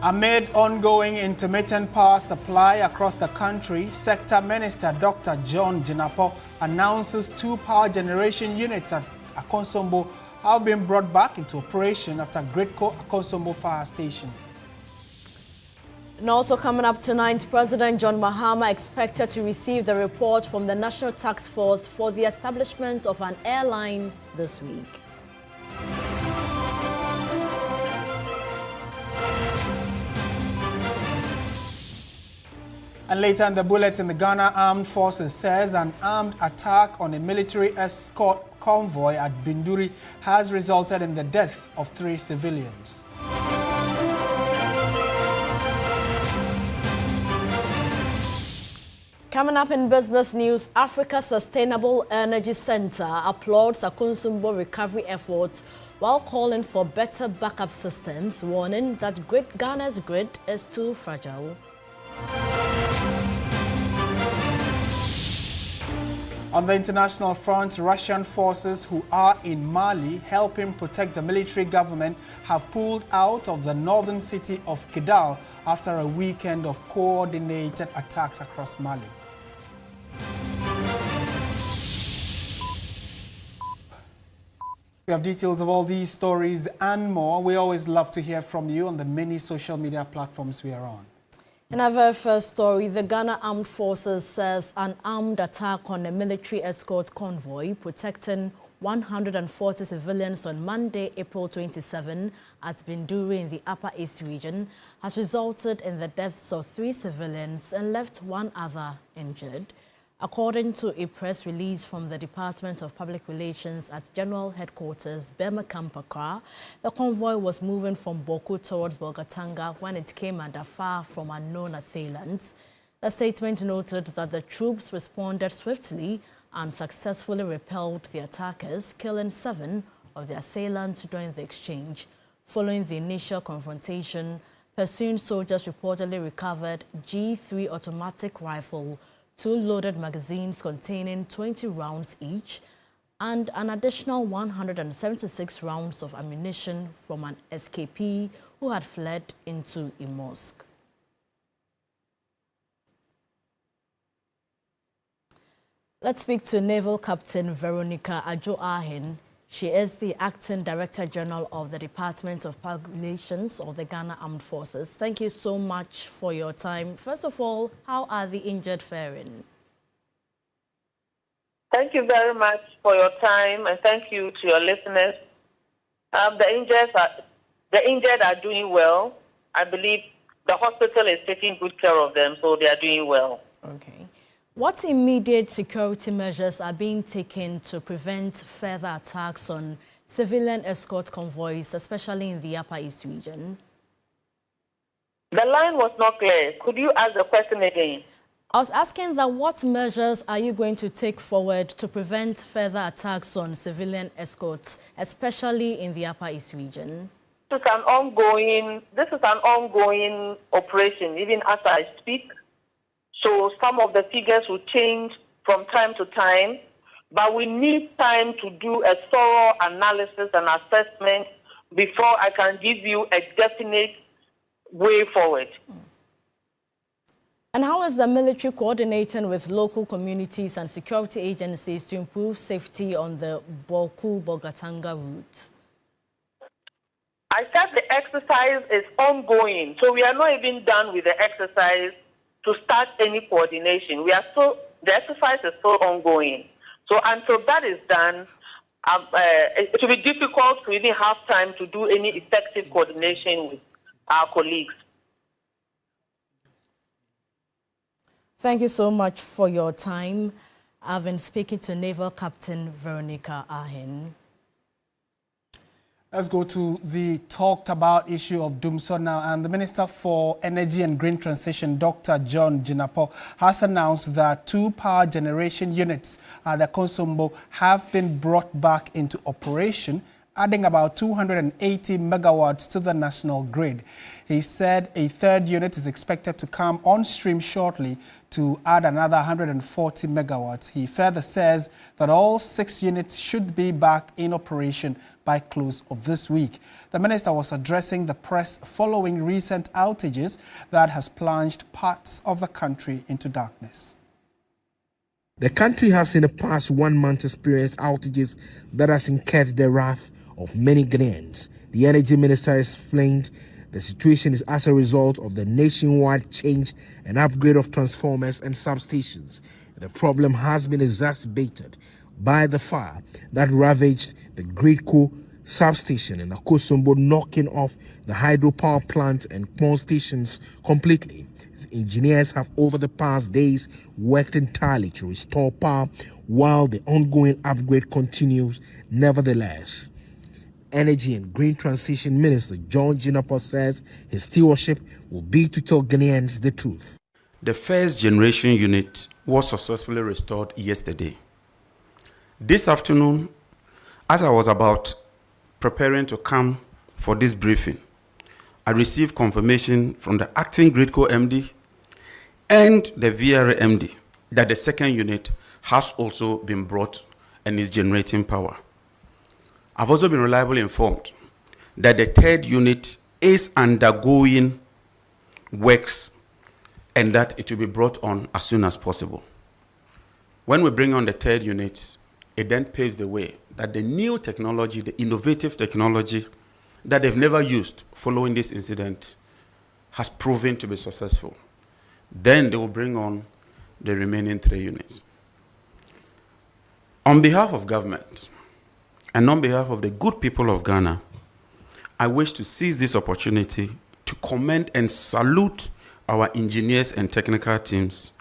Amid ongoing intermittent power supply across the country, Sector Minister Dr. John Jinapor announces 2 power generation units at Akonsombo have been brought back into operation after Gridco Akonsombo Fire Station. And also coming up tonight, President John Mahama expected to receive the report from the National Task Force for the establishment of an airline this week. And later in the bulletin, the Ghana Armed Forces says an armed attack on a military escort convoy at Binduri has resulted in the death of 3 civilians. Coming up in business news, Africa Sustainable Energy Center applauds Akonsombo recovery efforts while calling for better backup systems, warning that Ghana's grid is too fragile. On the international front, Russian forces who are in Mali helping protect the military government have pulled out of the northern city of Kidal after a weekend of coordinated attacks across Mali. We have details of all these stories and more. We always love to hear from you on the many social media platforms we are on. In our very first story, the Ghana Armed Forces says an armed attack on a military escort convoy protecting 140 civilians on Monday, April 27 at Binduri in the Upper East region has resulted in the deaths of 3 civilians and left 1 other injured. According to a press release from the Department of Public Relations at General Headquarters, Burma Camp Accra, the convoy was moving from Boku towards Bolgatanga when it came under fire from unknown assailants. The statement noted that the troops responded swiftly and successfully repelled the attackers, killing 7 of the assailants during the exchange. Following the initial confrontation, pursuing soldiers reportedly recovered G3 automatic rifle, 2 loaded magazines containing 20 rounds each, and an additional 176 rounds of ammunition from an escapee who had fled into a mosque. Let's speak to Naval Captain Veronica Ajo-Ahen. She is the Acting Director General of the Department of Public Relations of the Ghana Armed Forces. Thank you so much for your time. First of all, how are the injured faring? Thank you very much for your time, and thank you to your listeners. The injured are doing well. I believe the hospital is taking good care of them, so they are doing well. Okay. What immediate security measures are being taken to prevent further attacks on civilian escort convoys, especially in the Upper East region? The line was not clear. Could you ask the question again? I was asking that what measures are you going to take forward to prevent further attacks on civilian escorts, especially in the Upper East region? This is an ongoing operation, even as I speak. So some of the figures will change from time to time, but we need time to do a thorough analysis and assessment before I can give you a definite way forward. And how is the military coordinating with local communities and security agencies to improve safety on the Boku-Bolgatanga route? I said the exercise is ongoing, so we are not even done with the exercise to start any coordination. The exercise is still ongoing. So until that is done, it will be difficult to even have time to do any effective coordination with our colleagues. Thank you so much for your time. I've been speaking to Naval Captain Veronica Ahen. Let's go to the talked about issue of Dumso now. And the Minister for Energy and Green Transition, Dr. John Jinapor, has announced that 2 power generation units at the Akonsombo have been brought back into operation adding about 280 megawatts to the national grid. He said a third unit is expected to come on stream shortly to add another 140 megawatts. He further says that all 6 units should be back in operation by close of this week. The minister was addressing the press following recent outages that has plunged parts of the country into darkness. The country has in the past 1 month experienced outages that has incurred the wrath of many Ghanaians. The energy minister explained the situation is as a result of the nationwide change and upgrade of transformers and substations. The problem has been exacerbated by the fire that ravaged the Gridco substation in Akosombo, knocking off the hydropower plant and pump stations completely. Engineers have over the past days worked entirely to restore power while the ongoing upgrade continues. Nevertheless, Energy and Green Transition Minister John Jinapo says his stewardship will be to tell Ghanaians the truth. The first generation unit was successfully restored yesterday. This afternoon, as I was about preparing to come for this briefing, I received confirmation from the acting Gridco MD and the VRA MD that the second unit has also been brought and is generating power. I've also been reliably informed that the third unit is undergoing works and that it will be brought on as soon as possible. When we bring on the third unit, it then paves the way that the new technology, the innovative technology that they've never used following this incident has proven to be successful. Then they will bring on the remaining 3 units. On behalf of government and on behalf of the good people of Ghana, I wish to seize this opportunity to commend and salute our engineers and technical teams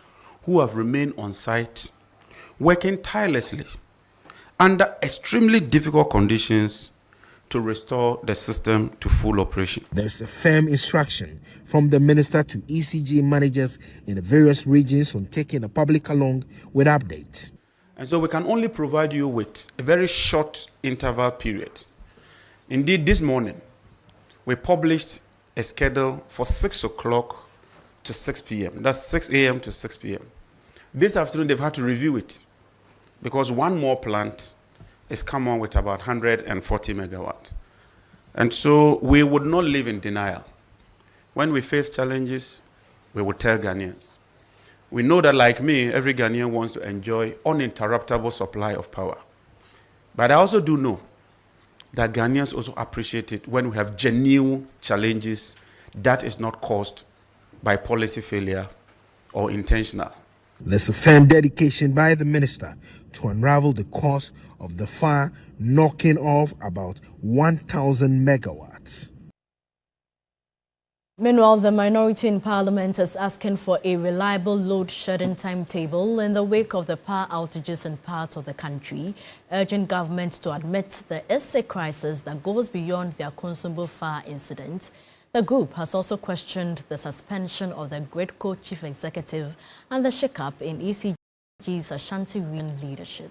who have remained on site, working tirelessly under extremely difficult conditions to restore the system to full operation. There's a firm instruction from the minister to ECG managers in the various regions on taking the public along with updates. And so we can only provide you with a very short interval period. Indeed, this morning, we published a schedule for 6 o'clock to 6 p.m. That's 6 a.m. to 6 p.m. This afternoon, they've had to review it because one more plant is come on with about 140 megawatts. And so we would not live in denial. When we face challenges, we will tell Ghanaians. We know that, like me, every Ghanaian wants to enjoy uninterruptible supply of power. But I also do know that Ghanaians also appreciate it when we have genuine challenges that is not caused by policy failure or intentional. There's a firm dedication by the minister to unravel the cause of the fire, knocking off about 1,000 megawatts. Meanwhile, the minority in Parliament is asking for a reliable load-shedding timetable in the wake of the power outages in parts of the country, urging government to admit there is a crisis that goes beyond the Akosombo fire incident. The group has also questioned the suspension of the Gridco chief executive and the shake-up in ECG's Ashanti Win leadership.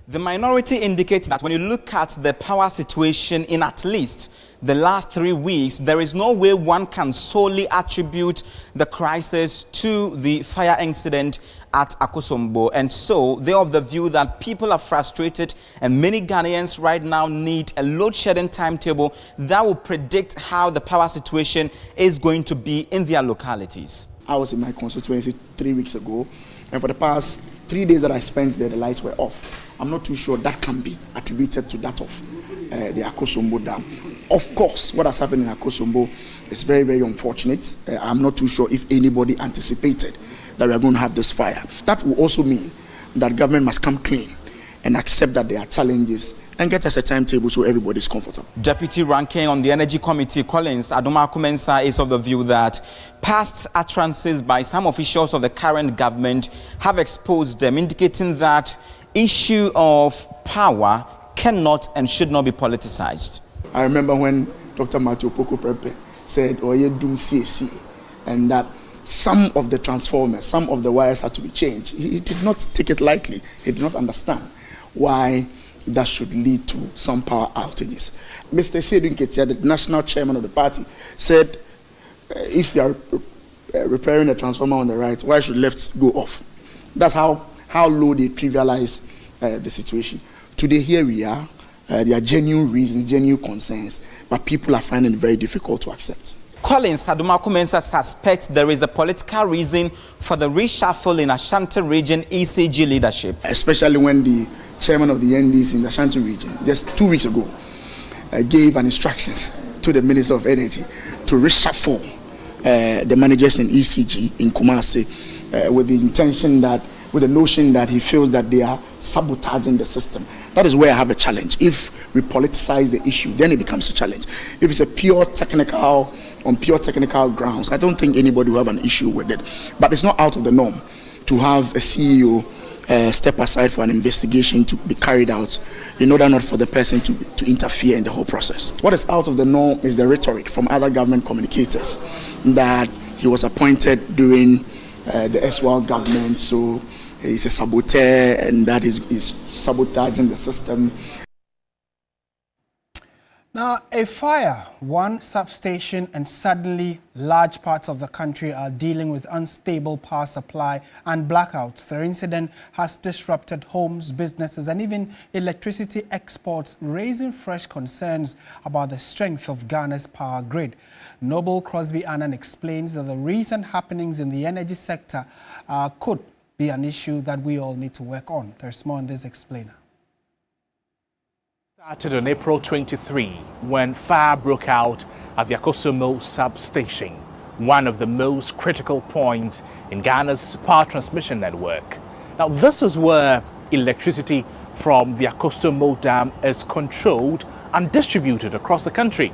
The minority indicates that when you look at the power situation in at least the last 3 weeks, there is no way one can solely attribute the crisis to the fire incident at Akosombo. And so they are of the view that people are frustrated and many Ghanaians right now need a load-shedding timetable that will predict how the power situation is going to be in their localities. I was in my constituency 3 weeks ago, and for the past 3 days that I spent there, the lights were off. I'm not too sure that can be attributed to that of the Akosombo Dam. Of course, what has happened in Akosombo is very, very unfortunate. I'm not too sure if anybody anticipated that we are going to have this fire. That will also mean that government must come clean and accept that there are challenges and get us a timetable so everybody is comfortable. Deputy Ranking on the Energy Committee, Collins Adoma Kumensa, is of the view that past utterances by some officials of the current government have exposed them, indicating that issue of power cannot and should not be politicized. I remember when Dr. Matthew Poko Prepe said, Oye Dum CAC, and that some of the transformers, some of the wires had to be changed. He did not take it lightly. He did not understand why that should lead to some power outages. Mr. Seydou Nketia, the national chairman of the party, said if they are repairing a transformer on the right, why should left go off? That's how low they trivialize the situation. Today, here we are. There are genuine reasons, genuine concerns, but people are finding it very difficult to accept. Collins Adumaku-Mensah suspects there is a political reason for the reshuffle in Ashanti region ECG leadership. Especially when the chairman of the NDC in the Ashanti region, just 2 weeks ago, gave an instructions to the Minister of Energy to reshuffle the managers in ECG in Kumasi with the intention that, with the notion that he feels that they are sabotaging the system. That is where I have a challenge. If we politicize the issue, then it becomes a challenge. If it's a on pure technical grounds, I don't think anybody will have an issue with it. But it's not out of the norm to have a CEO step aside for an investigation to be carried out in order not for the person to interfere in the whole process. What is out of the norm is the rhetoric from other government communicators that he was appointed during the SWAL government, so he's a saboteur and that is sabotaging the system. Now, a fire, one substation, and suddenly large parts of the country are dealing with unstable power supply and blackouts. The incident has disrupted homes, businesses, and even electricity exports, raising fresh concerns about the strength of Ghana's power grid. Noble Crosby Annan explains that the recent happenings in the energy sector could be an issue that we all need to work on. There's more in this explainer. Started on April 23 when fire broke out at the Akosomo substation, one of the most critical points in Ghana's power transmission network. Now, this is where electricity from the Akosomo Dam is controlled and distributed across the country.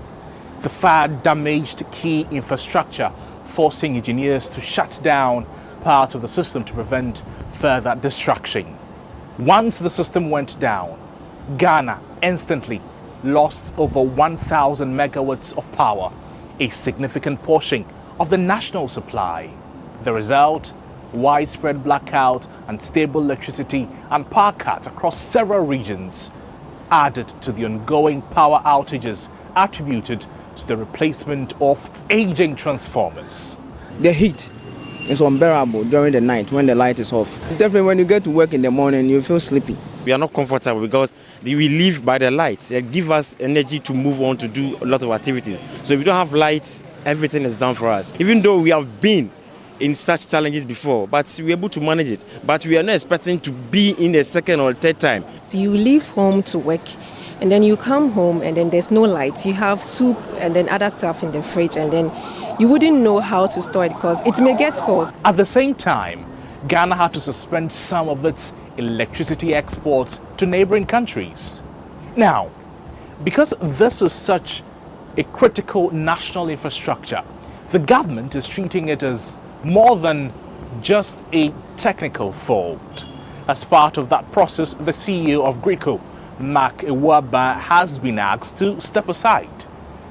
The fire damaged key infrastructure, forcing engineers to shut down part of the system to prevent further destruction. Once the system went down, Ghana instantly lost over 1,000 megawatts of power, a significant portion of the national supply. The result, widespread blackout, unstable electricity and power cut across several regions, added to the ongoing power outages attributed to the replacement of aging transformers. The heat is unbearable during the night when the light is off. Definitely when you get to work in the morning, you feel sleepy. We are not comfortable because we live by the lights. They give us energy to move on to do a lot of activities. So if we don't have lights, everything is down for us. Even though we have been in such challenges before, but we're able to manage it. But we are not expecting to be in the second or third time. You leave home to work and then you come home and then there's no light. You have soup and then other stuff in the fridge and then you wouldn't know how to store it because it may get spoiled. At the same time, Ghana had to suspend some of its electricity exports to neighboring countries. Now, because this is such a critical national infrastructure, the government is treating it as more than just a technical fault. As part of that process, the CEO of GRIDCO, Mark Iwaba, has been asked to step aside.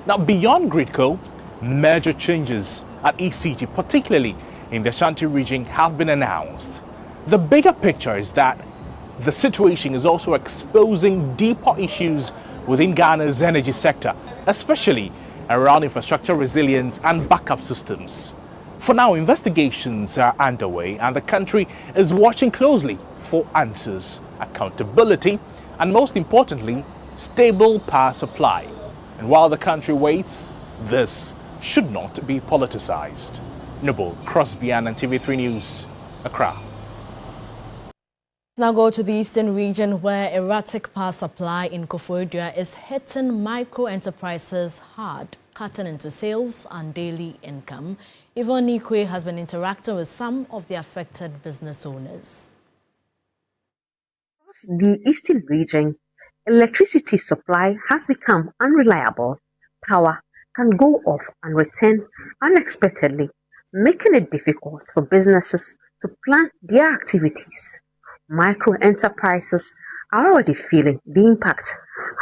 Now, beyond GRIDCO, major changes at ECG, particularly in the Ashanti region, have been announced. The bigger picture is that the situation is also exposing deeper issues within Ghana's energy sector, especially around infrastructure resilience and backup systems. For now, investigations are underway and the country is watching closely for answers, accountability, and most importantly, stable power supply. And while the country waits, this should not be politicized. Noble Crosby and TV3 News, Accra. Now go to the eastern region where erratic power supply in Koforidua is hitting micro-enterprises hard, cutting into sales and daily income. Yvonne Nikwe has been interacting with some of the affected business owners. Across the eastern region, electricity supply has become unreliable. Power can go off and return unexpectedly, making it difficult for businesses to plan their activities. Micro-enterprises are already feeling the impact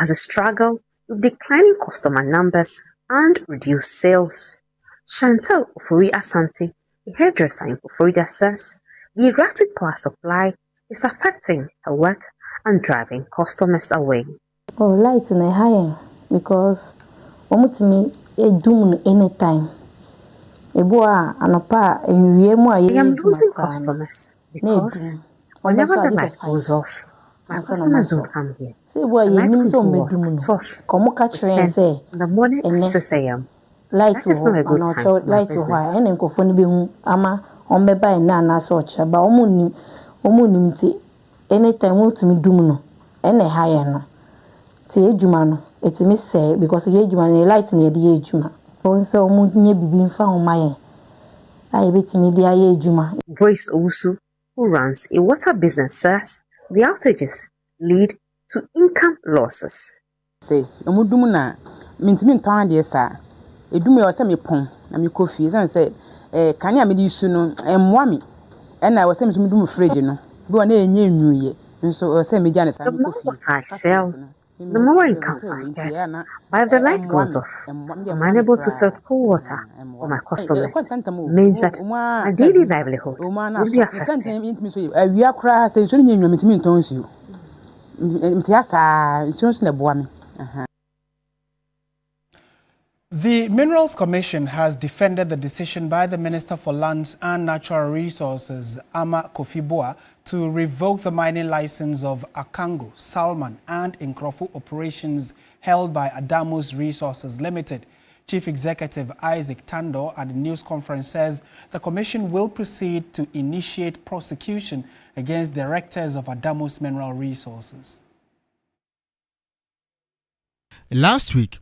as they struggle with declining customer numbers and reduced sales. Chantal Ofori Asante, a hairdresser in Koforidua, says the erratic power supply is affecting her work and driving customers away. Oh, light in a high because me a doom anytime. I am losing customers because whenever the light goes off, my customers don't come here. The light will go off at 12, 10 in the morning at 6 a.m. That is not a good time for my business. Anytime to me doom and a higher no. Ejuma it's me say because ejuma light near the ejuma. So munye bibi found my I bet me the ejuma. Grace Owusu, who runs a water business, says the outages lead to income losses. Say, Omudumuna means me town dear sir. A do me or semi pong, and me coffee, and say, can you me soon and wammy? And I was saying to me, do afraid, you know. Go on a new year, and so say me, Janice. The more water I sell, the more income I get. But if the light goes off, I'm unable to sell cool water for my customers. Means that my daily livelihood will be affected. We are crying, saying, so you tones you. The Minerals Commission has defended the decision by the Minister for Lands and Natural Resources, Ama Kofi-Boah, to revoke the mining license of Akango, Salman and Nkrofo operations held by Adamos Resources Limited. Chief Executive Isaac Tando at the news conference says the Commission will proceed to initiate prosecution against directors of Adamos Mineral Resources. Last week,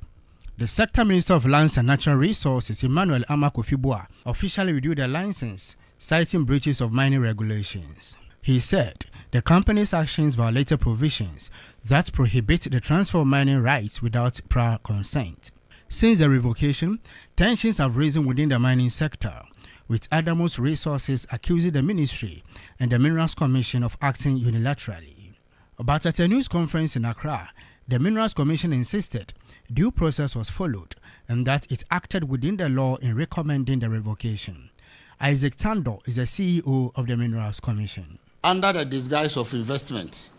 the Sector Minister of Lands and Natural Resources, Emmanuel Ama Kofi-Boah, officially reviewed the license, citing breaches of mining regulations. He said the company's actions violated provisions that prohibit the transfer of mining rights without prior consent. Since the revocation, tensions have risen within the mining sector, with Adamos Resources accusing the Ministry and the Minerals Commission of acting unilaterally. But at a news conference in Accra, the Minerals Commission insisted due process was followed and that it acted within the law in recommending the revocation. Isaac Tando is the CEO of the Minerals Commission. Under the disguise of investment,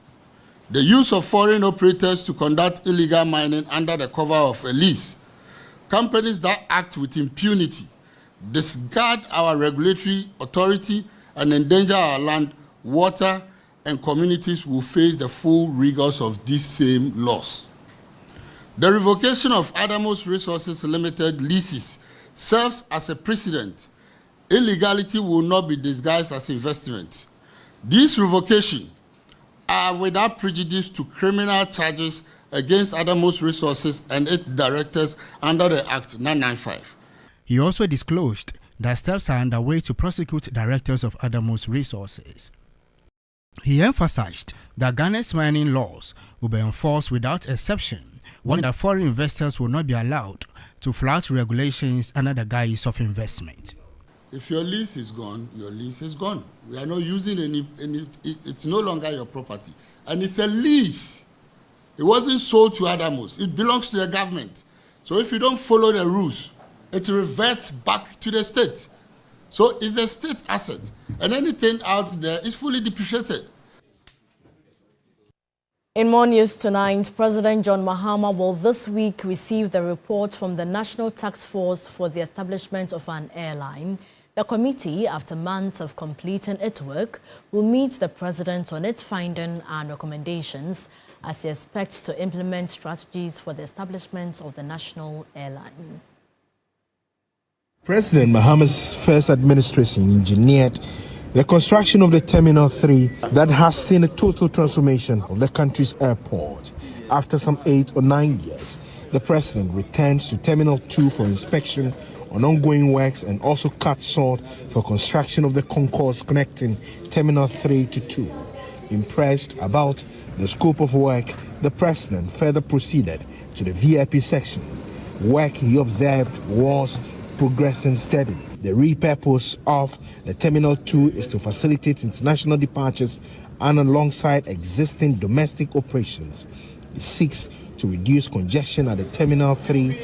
the use of foreign operators to conduct illegal mining under the cover of a lease, companies that act with impunity, discard our regulatory authority and endanger our land, water, and communities will face the full rigors of these same laws. The revocation of Adamos Resources Limited leases serves as a precedent. Illegality will not be disguised as investment. These revocations are without prejudice to criminal charges against Adamos Resources and its directors under the Act 995. He also disclosed that steps are underway to prosecute directors of Adamos Resources. He emphasized that Ghana's mining laws will be enforced without exception, one that foreign investors will not be allowed to flout regulations under the guise of investment. If your lease is gone, your lease is gone. We are not using any it's no longer your property. And it's a lease. It wasn't sold to Adamos. It belongs to the government. So if you don't follow the rules, it reverts back to the state. So it's a state asset. And anything out there is fully depreciated. In more news tonight, President John Mahama will this week receive the report from the National Task Force for the establishment of an airline. The committee, after months of completing its work, will meet the president on its findings and recommendations as he expects to implement strategies for the establishment of the national airline. President Mahama's first administration engineered the construction of the Terminal 3 that has seen a total transformation of the country's airport. After some 8 or 9 years, the president returns to Terminal 2 for inspection on ongoing works and also cut short for construction of the concourse connecting Terminal 3 to 2. Impressed about the scope of work, the president further proceeded to the VIP section. Work, he observed, was progressing steadily. The repurpose of the Terminal 2 is to facilitate international departures and alongside existing domestic operations. It seeks to reduce congestion at the Terminal 3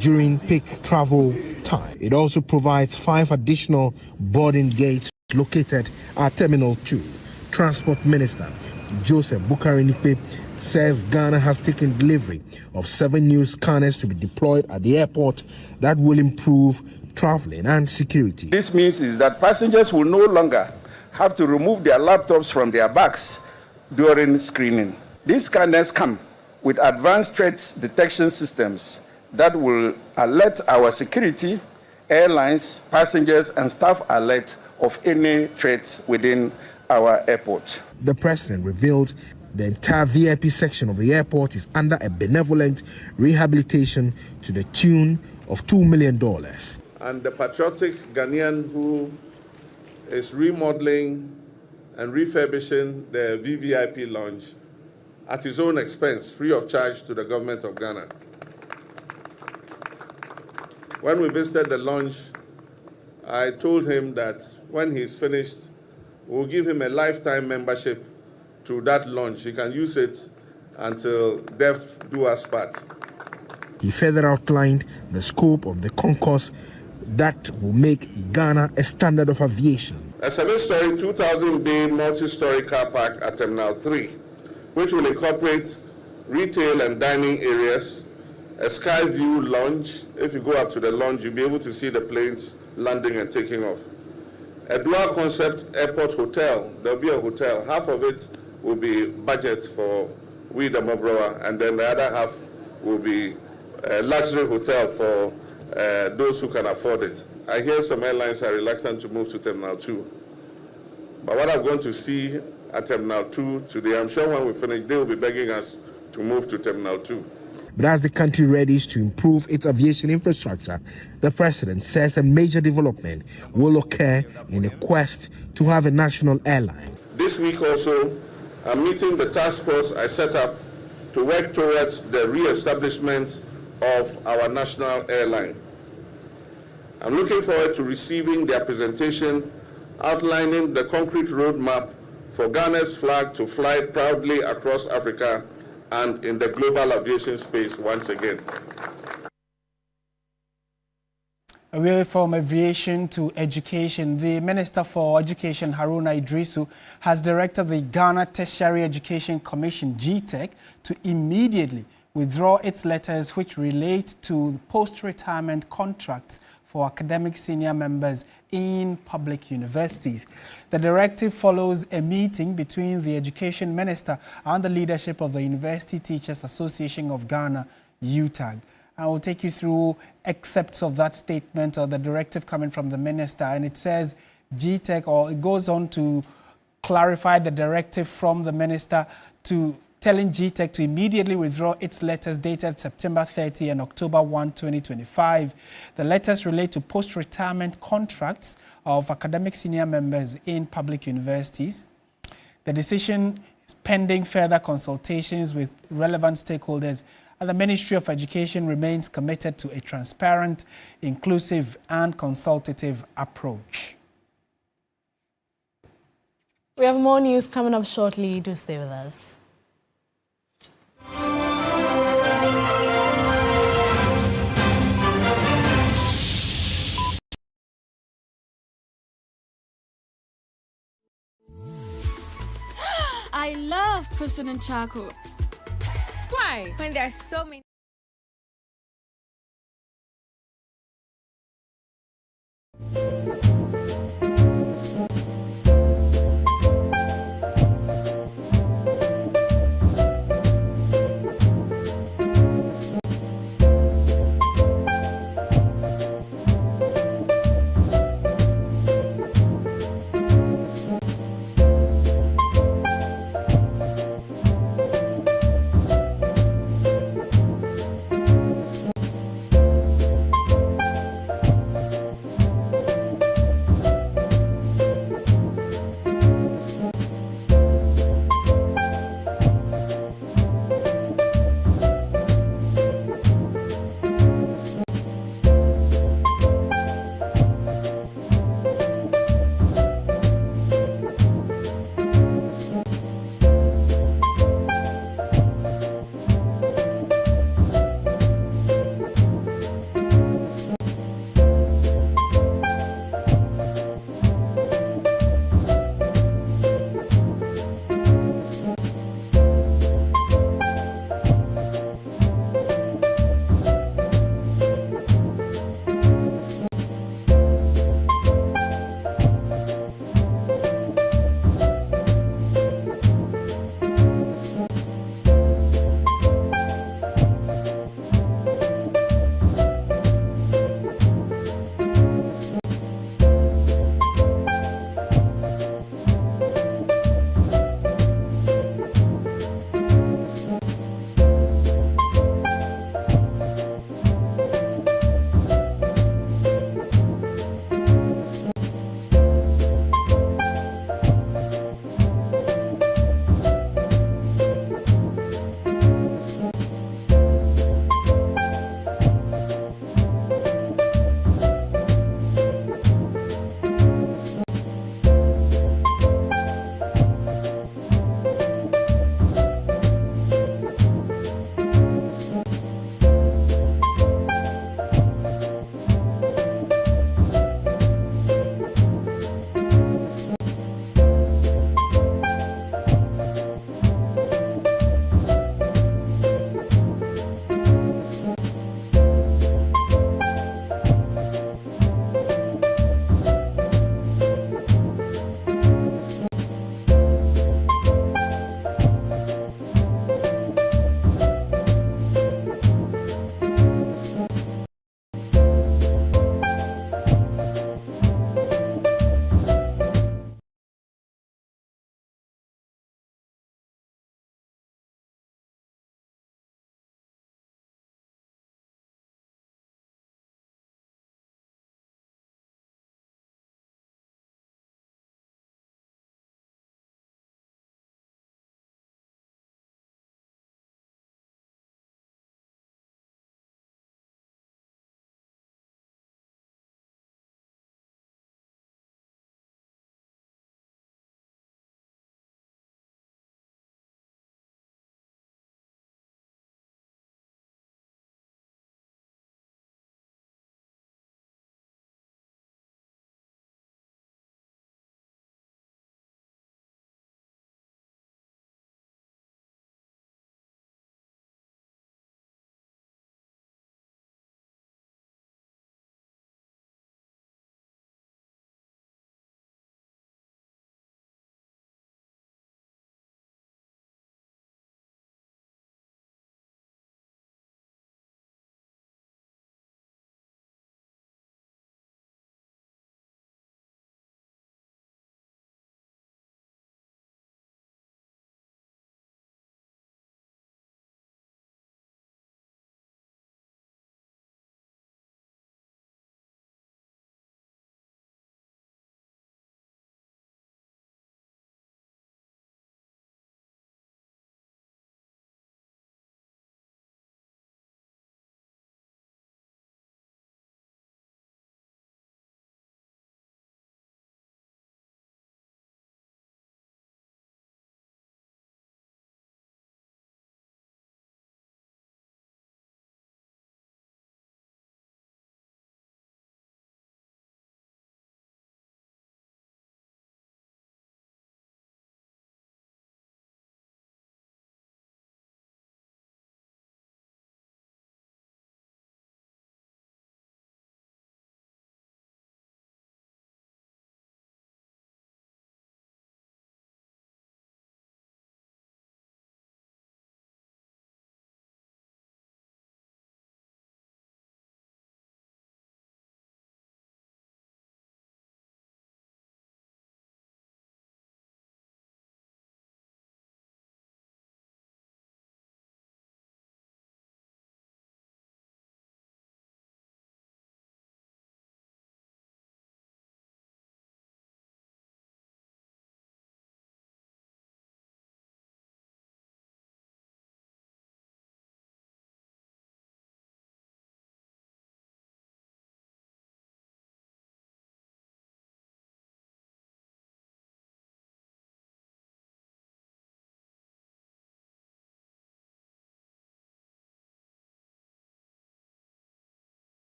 during peak travel time. It also provides 5 additional boarding gates located at Terminal 2. Transport Minister Joseph Bukarinipe says Ghana has taken delivery of 7 new scanners to be deployed at the airport that will improve traveling and security. This means is that passengers will no longer have to remove their laptops from their bags during screening. These scanners come with advanced threat detection systems that will alert our security, airlines, passengers, and staff alert of any threats within our airport. The president revealed the entire VIP section of the airport is under a benevolent rehabilitation to the tune of $2 million. And the patriotic Ghanaian who is remodeling and refurbishing the VVIP lounge at his own expense, free of charge to the government of Ghana. When we visited the lounge, I told him that when he's finished, we'll give him a lifetime membership to that lounge. He can use it until death do us part. He further outlined the scope of the concourse that will make Ghana a standard of aviation. A 7-story, 2,000-bay multi-story car park at Terminal 3, which will incorporate retail and dining areas, a sky view lounge. If you go up to the lounge, you'll be able to see the planes landing and taking off. A dual concept airport hotel. There'll be a hotel. Half of it will be budget for we the Mobrowa, and then the other half will be a luxury hotel for those who can afford it. I hear some airlines are reluctant to move to Terminal 2. But what I'm going to see at Terminal 2 today, I'm sure when we finish, they will be begging us to move to Terminal 2. But as the country readies to improve its aviation infrastructure, the president says a major development will occur in a quest to have a national airline. This week also, I'm meeting the task force I set up to work towards the re-establishment of our national airline. I'm looking forward to receiving their presentation outlining the concrete roadmap for Ghana's flag to fly proudly across Africa and in the global aviation space once again. Away from aviation to education, the Minister for Education, Haruna Idrisu, has directed the Ghana Tertiary Education Commission, GTEC, to immediately withdraw its letters which relate to post-retirement contracts for academic senior members in public universities. The directive follows a meeting between the Education Minister and the leadership of the University Teachers Association of Ghana, UTAG. I will take you through excerpts of that statement or the directive coming from the minister, and it says GTEC, or it goes on to clarify the directive from the minister to telling GTEC to immediately withdraw its letters dated September 30 and October 1, 2025. The letters relate to post-retirement contracts of academic senior members in public universities. The decision is pending further consultations with relevant stakeholders, and the Ministry of Education remains committed to a transparent, inclusive, and consultative approach. We have more news coming up shortly. Do stay with us. I love President Charcoal. Why? When there are so many.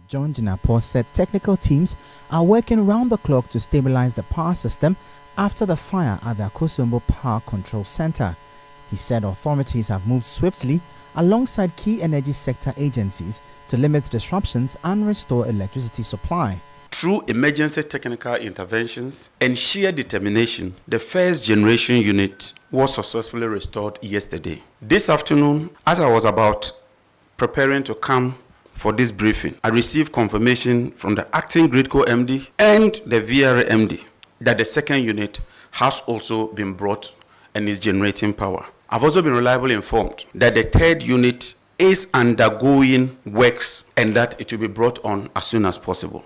John Jinapo said technical teams are working round the clock to stabilize the power system after the fire at the Akosombo Power Control Center. He said authorities have moved swiftly alongside key energy sector agencies to limit disruptions and restore electricity supply. Through emergency technical interventions and sheer determination, the first generation unit was successfully restored yesterday. This afternoon, as I was about preparing to come for this briefing, I received confirmation from the acting Gridco MD and the VRA MD that the second unit has also been brought and is generating power. I've also been reliably informed that the third unit is undergoing works and that it will be brought on as soon as possible.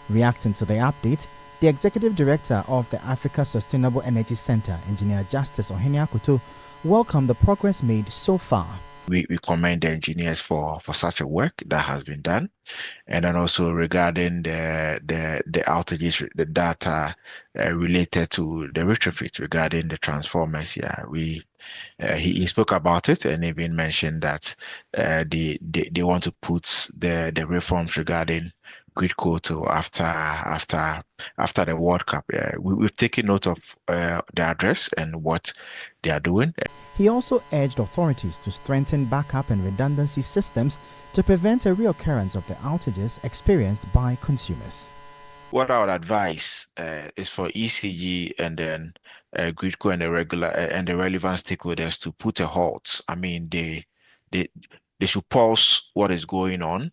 Reacting to the update, the Executive Director of the Africa Sustainable Energy Center, Engineer Justice Ohene Akoto, welcomed the progress made so far. We commend the engineers for such a work that has been done, and then also regarding the outages, the data related to the retrofit regarding the transformers. Yeah, he spoke about it and even mentioned that they want to put the reforms regarding Gridco to after the World Cup. We've taken note of the address and what they are doing. He also urged authorities to strengthen backup and redundancy systems to prevent a reoccurrence of the outages experienced by consumers. What I would advise is for ECG and then Gridco and the relevant stakeholders to put a halt. I mean, they should pause what is going on,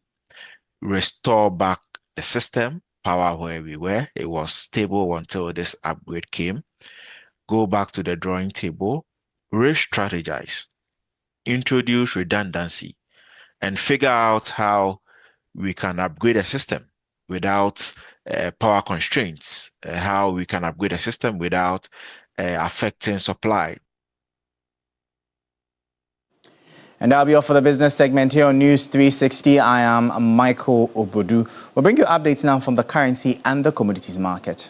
restore back the system, power where we were. It was stable until this upgrade came. Go back to the drawing table, re-strategize, introduce redundancy, and figure out how we can upgrade a system without power constraints, how we can upgrade a system without affecting supply. And that'll be all for the business segment here on News 360. I am Michael Obodu. We'll bring you updates now from the currency and the commodities market.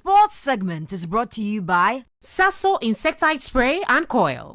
sports segment is brought to you by Sasso Insecticide Spray and Coil.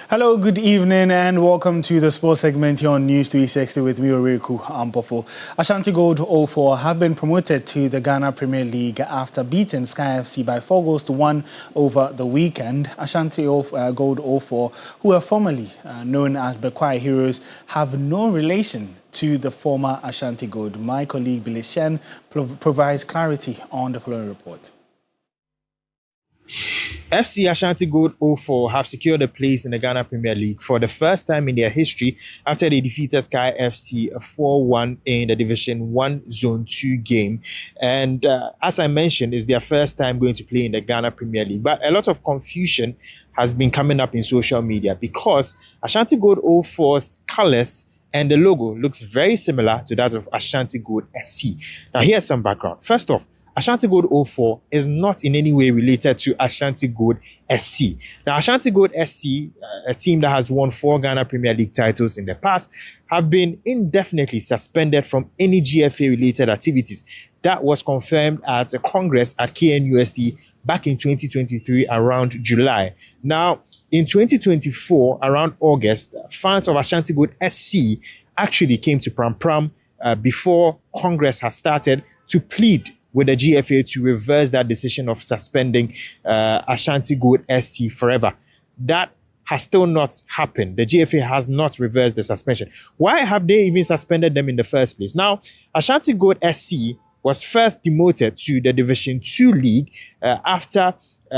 Hello, good evening, and welcome to the sports segment here on News 360 with me, Oriku Ampofo. Ashanti Gold 04 have been promoted to the Ghana Premier League after beating Sky FC by 4-1 over the weekend. Ashanti Gold 04, who are formerly known as Bekwai Heroes, have no relation to the former Ashanti Gold. My colleague Billy Shen provides clarity on the following report. FC Ashanti Gold 04 have secured a place in the Ghana Premier League for the first time in their history after they defeated Sky FC 4-1 in the Division 1 Zone 2 game. And as I mentioned, it's their first time going to play in the Ghana Premier League. But a lot of confusion has been coming up in social media because Ashanti Gold 04's colours and the logo looks very similar to that of Ashanti Gold SC. Now, here's some background. First off, Ashanti Gold 04 is not in any way related to Ashanti Gold SC. Now, Ashanti Gold SC, a team that has won 4 Ghana Premier League titles in the past, have been indefinitely suspended from any GFA-related activities. That was confirmed at a Congress at KNUST back in 2023 around July. Now, in 2024, around August, fans of Ashanti Gold SC actually came to Pram Pram before Congress has started to plead with the GFA to reverse that decision of suspending Ashanti Gold SC forever. That has still not happened. The GFA has not reversed the suspension. Why have they even suspended them in the first place? Now, Ashanti Gold SC was first demoted to the Division 2 League after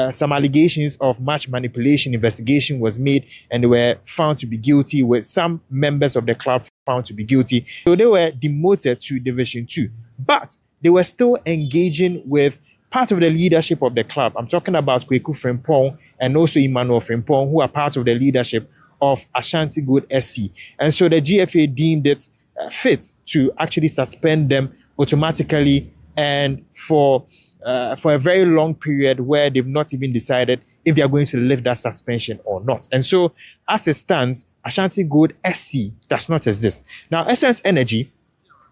some allegations of match manipulation investigation was made, and they were found to be guilty, with some members of the club found to be guilty. So they were demoted to Division 2. But they were still engaging with part of the leadership of the club. I'm talking about Kweku Frimpong and also Emmanuel Frimpong, who are part of the leadership of Ashanti Gold SC. And so the GFA deemed it fit to actually suspend them automatically and for a very long period where they've not even decided if they are going to lift that suspension or not. And so as it stands, Ashanti Gold SC does not exist. Now, Essence Energy,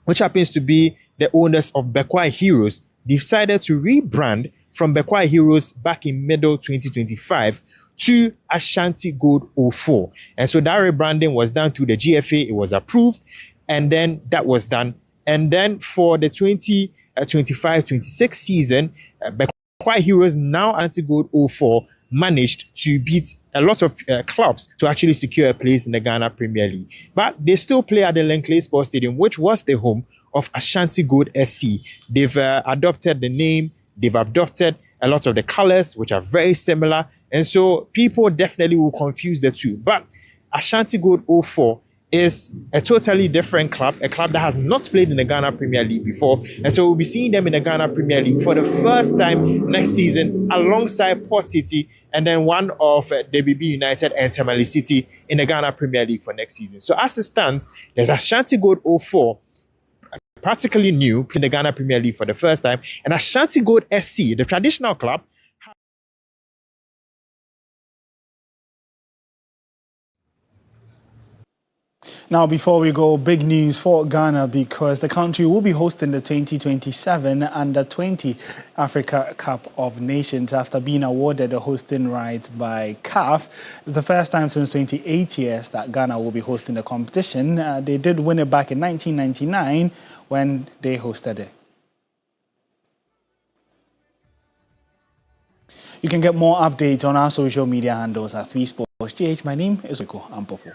which happens to be the owners of Bekwai Heroes, decided to rebrand from Bekwai Heroes back in middle 2025 to Ashanti Gold 04. And so that rebranding was done through the GFA. It was approved, and then that was done. And then for the 2025-26 season, Bekwai Heroes, now Ashanti Gold 04, managed to beat a lot of clubs to actually secure a place in the Ghana Premier League. But they still play at the Langley Sports Stadium, which was the home of Ashanti Gold SC. They've adopted the name, they've adopted a lot of the colors, which are very similar. And so people definitely will confuse the two. But Ashanti Gold 04 is a totally different club, a club that has not played in the Ghana Premier League before. And so we'll be seeing them in the Ghana Premier League for the first time next season, alongside Port City and then one of DBB United and Tamale City in the Ghana Premier League for next season. So as it stands, there's Ashanti Gold 04, practically new, in the Ghana Premier League for the first time, and Ashanti Gold SC, the traditional club. Now, before we go, big news for Ghana, because the country will be hosting the 2027 Under-20 Africa Cup of Nations after being awarded the hosting rights by CAF. It's the first time since 28 years that Ghana will be hosting the competition. They did win it back in 1999 when they hosted it. You can get more updates on our social media handles at 3SportsGH. My name is Rico Ampofo.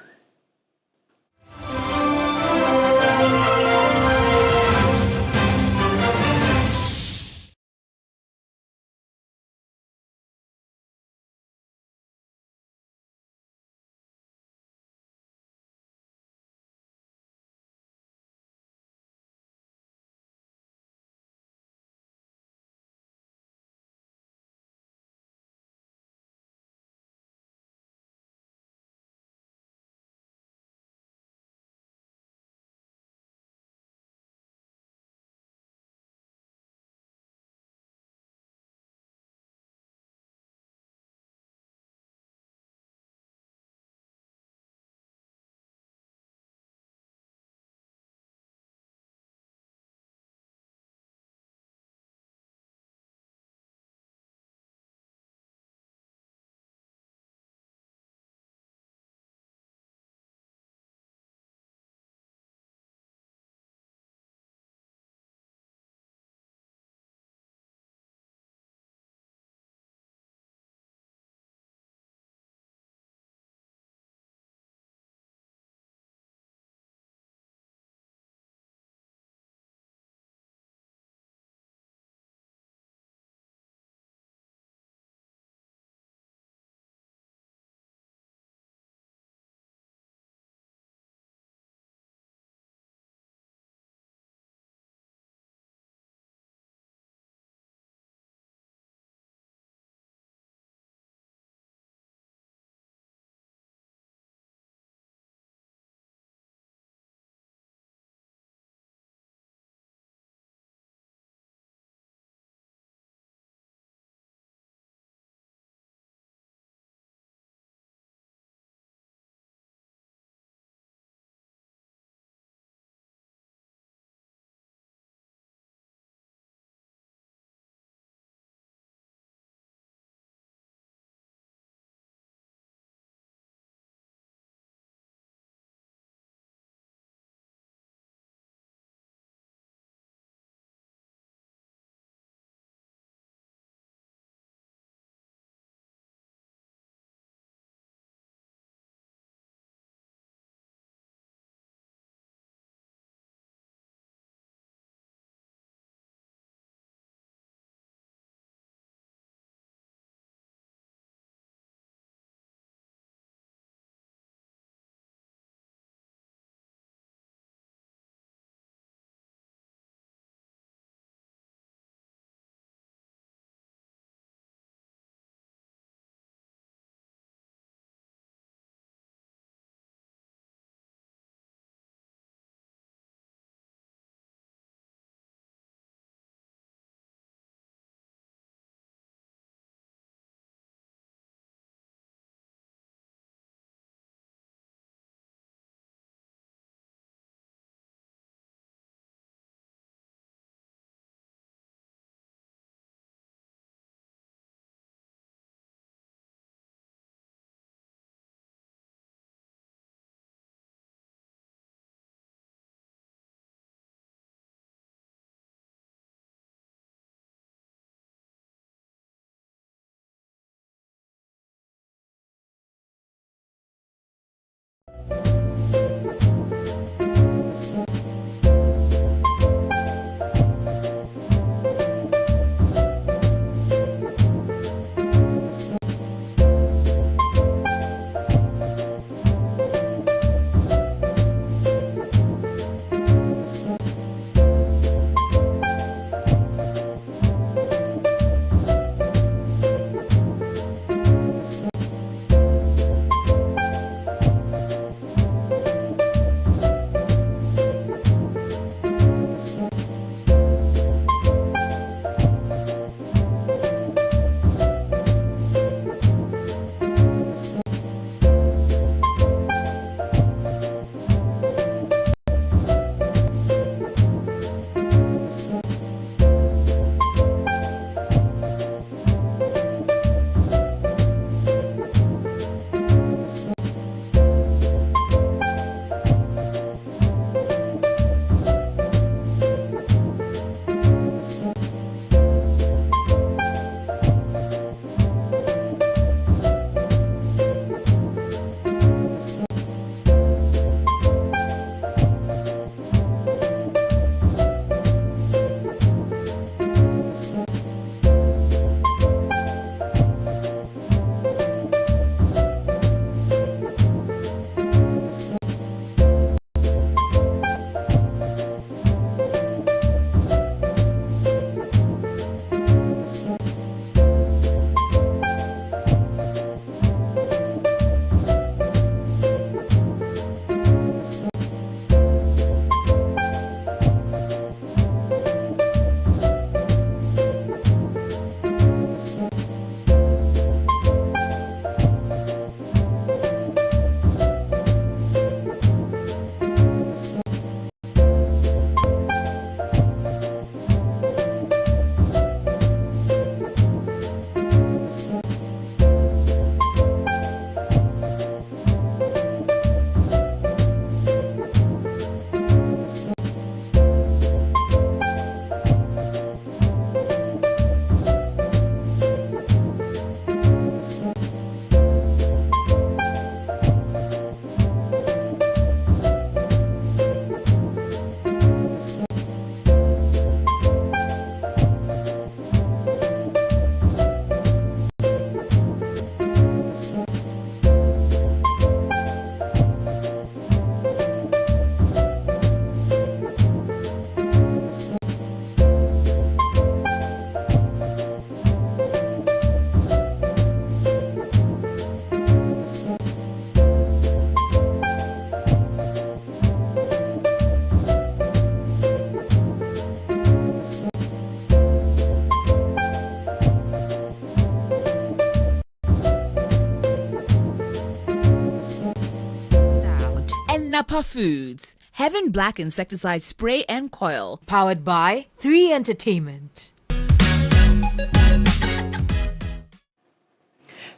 Napa Foods, Heaven Black Insecticide Spray and Coil. Powered by 3 Entertainment.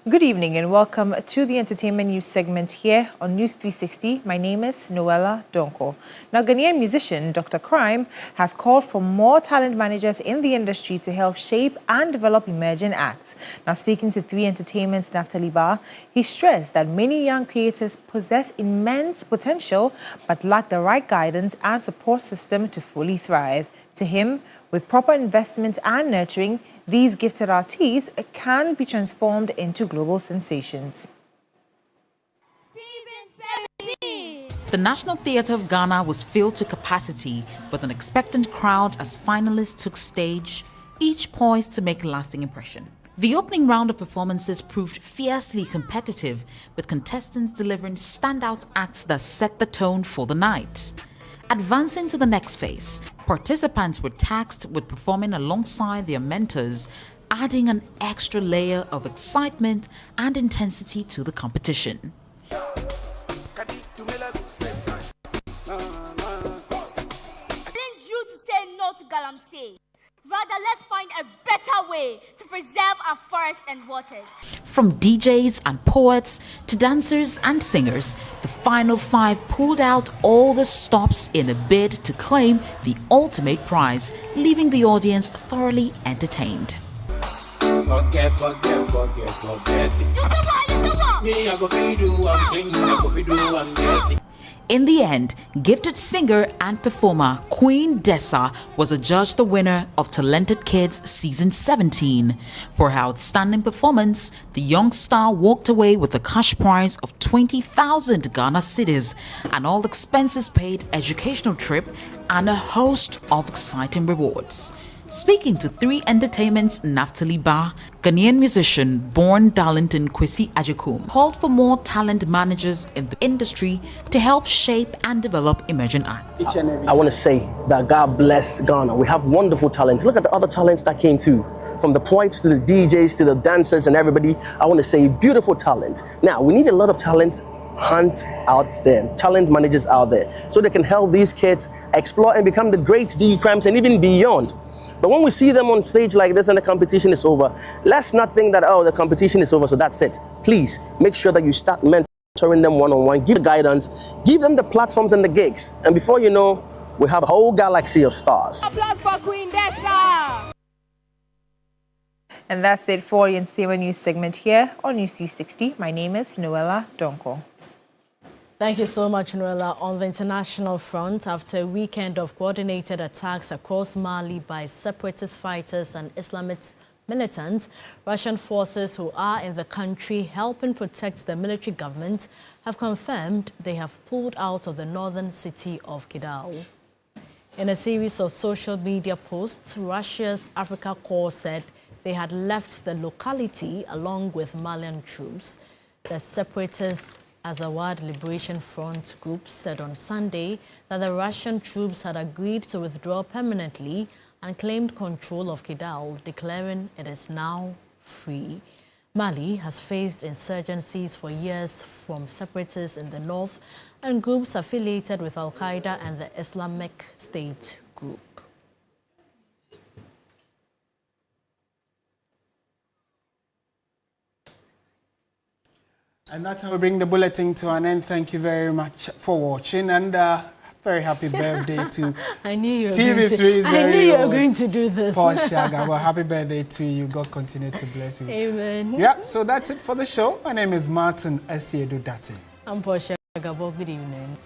Good evening and welcome to the entertainment news segment here on News 360. My name is Noella Donko. Now, Ghanaian musician Dr. Crime has called for more talent managers in the industry to help shape and develop emerging acts. Now, speaking to 3 Entertainment's Naftali Bar, he stressed that many young creators possess immense potential but lack the right guidance and support system to fully thrive. To him, with proper investment and nurturing, these gifted artists can be transformed into global sensations. The National Theatre of Ghana was filled to capacity with an expectant crowd as finalists took stage, each poised to make a lasting impression. The opening round of performances proved fiercely competitive, with contestants delivering standout acts that set the tone for the night. Advancing to the next phase, participants were tasked with performing alongside their mentors, adding an extra layer of excitement and intensity to the competition. I need you to say no to galamsey. Rather, let's find a better way to preserve our forests and waters. From DJs and poets to dancers and singers, the final 5 pulled out all the stops in a bid to claim the ultimate prize, leaving the audience thoroughly entertained. Forget it. In the end, gifted singer and performer Queen Dessa was adjudged the winner of Talented Kids Season 17. For her outstanding performance, the young star walked away with a cash prize of 20,000 Ghana cedis, an all expenses paid educational trip, and a host of exciting rewards. Speaking to 3 Entertainment's Naftali Ba, Ghanaian musician born Darlington Kwesi Ajekum called for more talent managers in the industry to help shape and develop emerging acts. I want to say that God bless Ghana. We have wonderful talents. Look at the other talents that came too. From the poets to the DJs to the dancers and everybody, I want to say beautiful talent. Now, we need a lot of talent hunt out there, talent managers out there, so they can help these kids explore and become the great D-Crimes and even beyond. But when we see them on stage like this and the competition is over, let's not think that, oh, the competition is over, so that's it. Please make sure that you start mentoring them one-on-one, give guidance, give them the platforms and the gigs. And before you know, we have a whole galaxy of stars. Applause for Queen Dessa! And that's it for the entertainment news segment here on News 360. My name is Noella Donko. Thank you so much, Noella. On the international front, after a weekend of coordinated attacks across Mali by separatist fighters and Islamist militants, Russian forces who are in the country helping protect the military government have confirmed they have pulled out of the northern city of Kidal. In a series of social media posts, Russia's Africa Corps said they had left the locality along with Malian troops. The separatist Azawad Liberation Front group said on Sunday that the Russian troops had agreed to withdraw permanently and claimed control of Kidal, declaring it is now free. Mali has faced insurgencies for years from separatists in the north and groups affiliated with Al-Qaeda and the Islamic State group. And that's how we bring the bulletin to an end. Thank you very much for watching, and very happy birthday to I knew you were TV3's I knew you were going to do this. Shaga. Well, happy birthday to you. God continue to bless you. Amen. Yeah, so that's it for the show. My name is Martin Esiedu Dati. I'm Portia Gabo. Good evening.